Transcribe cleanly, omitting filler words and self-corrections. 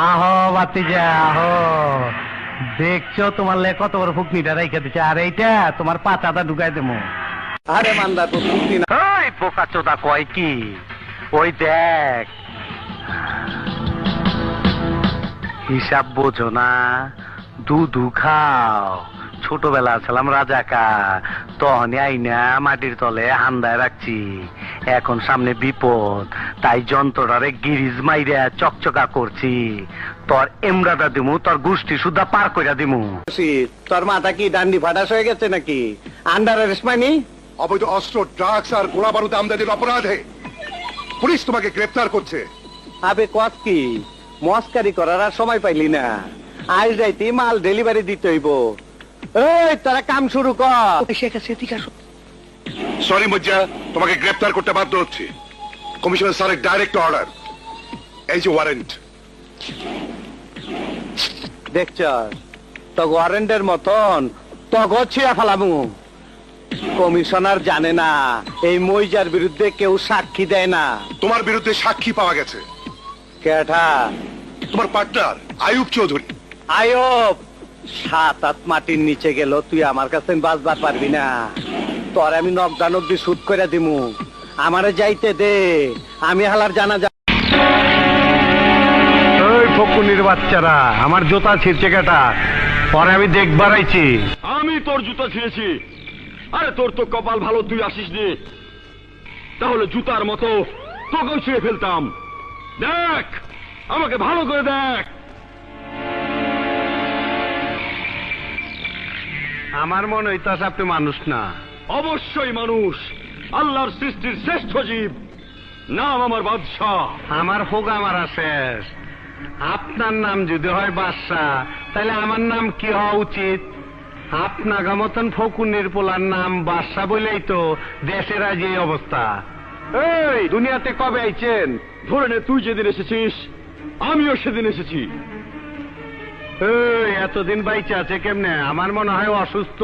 আহো বাতিজা আহো, দেখছো তোমার লে কত বড় ফুকনিটা রেখে দিচ্ছে, আর এইটা তোমার পাতাটা ঢুকাই দেবো। আরে মান্দা তো ফুকনি না। ওই পোকা চোদা কয় কি, ওই দেখ হিসাব বোঝো না, দুধু খাও। ছোটবেলা ছিলাম রাজাকা, তখনই আইনা মাটির তলে হান্দায় রাখছি। এখন সামনে বিপদ, তাই যন্ত্রটারে গিরিজ মাইরা চকচকা করছি। তোর এমরাটা দিমু, তোর গোষ্ঠী সুদ্ধা পার কইরা দিমু। তোর মাথা কি ডান্ডি ফাটাস হয়ে গেছে নাকি? Under arrest মাইনি? অবৈধ অস্ত্র, ড্রাগস আর গোলা বারুদ আমদানির অপরাধে পুলিশ তোমাকে গ্রেফতার করছে। আবে কত কি মস্কারি করার আর সময় পাইলি না? আজ রাইতে মাল ডেলিভারি দিতে হইব। এই তারা কাম শুরু কর। সরি মজ্জা, তোমাকে গ্রেফতার করতে বাধ্য হচ্ছে। কমিশনার স্যারের ডাইরেক্ট অর্ডার, এই যে ওয়ারেন্ট। দেখছ তো ওয়ারেন্টের মতন তগো ছিঁড়া ফেলামু। কমিশনার জানে না এই মইজার বিরুদ্ধে কেউ সাক্ষী দেয় না। তোমার বিরুদ্ধে সাক্ষী পাওয়া গেছে। কেঠা? তোমার পার্টনার আয়ুব চৌধুরী। আয়ব 7-8 মাটির নিচে গেল, তুই আমার কাছে বাঁচবার পারবি না। তোর আমি নকদানক শুট করে দিমু। আমারে যাইতে দে, আমি হালার জানা যা। ওই ফকুনির বাচ্চারা আমার জুতা ছিঁড়ছে কেটা, পরে আমি দেখবার আইছি। আমি তোর জুতা ছিঁড়েছি? আরে তোর তো কপাল ভালো, তুই আসিস নি, তাহলে জুতার মতো তোকেও ছিঁড়ে ফেলতাম। দেখ, আমাকে ভালো করে দেখ। আমার মনে হইতাছে আপনি মানুষ না। অবশ্যই মানুষ, আল্লাহর সৃষ্টির শ্রেষ্ঠ জীব। নাম আমার বাদশাহ। আমার হোগা মারা শেষ। আপনার নাম যদি হয় বাদশাহ, তাহলে আমার নাম কি হওয়া উচিত? আপনার মতন ফকুনের পোলার নাম বাদশাহ বলেই তো দেশের আজ এই অবস্থা। এই দুনিয়াতে কবে আইছেন? ধরে নে, তুই যেদিন এসেছিস আমিও সেদিন এসেছি। এই এতদিন বাইচে আছে কেমনে? আমার মনে হয় অসুস্থ।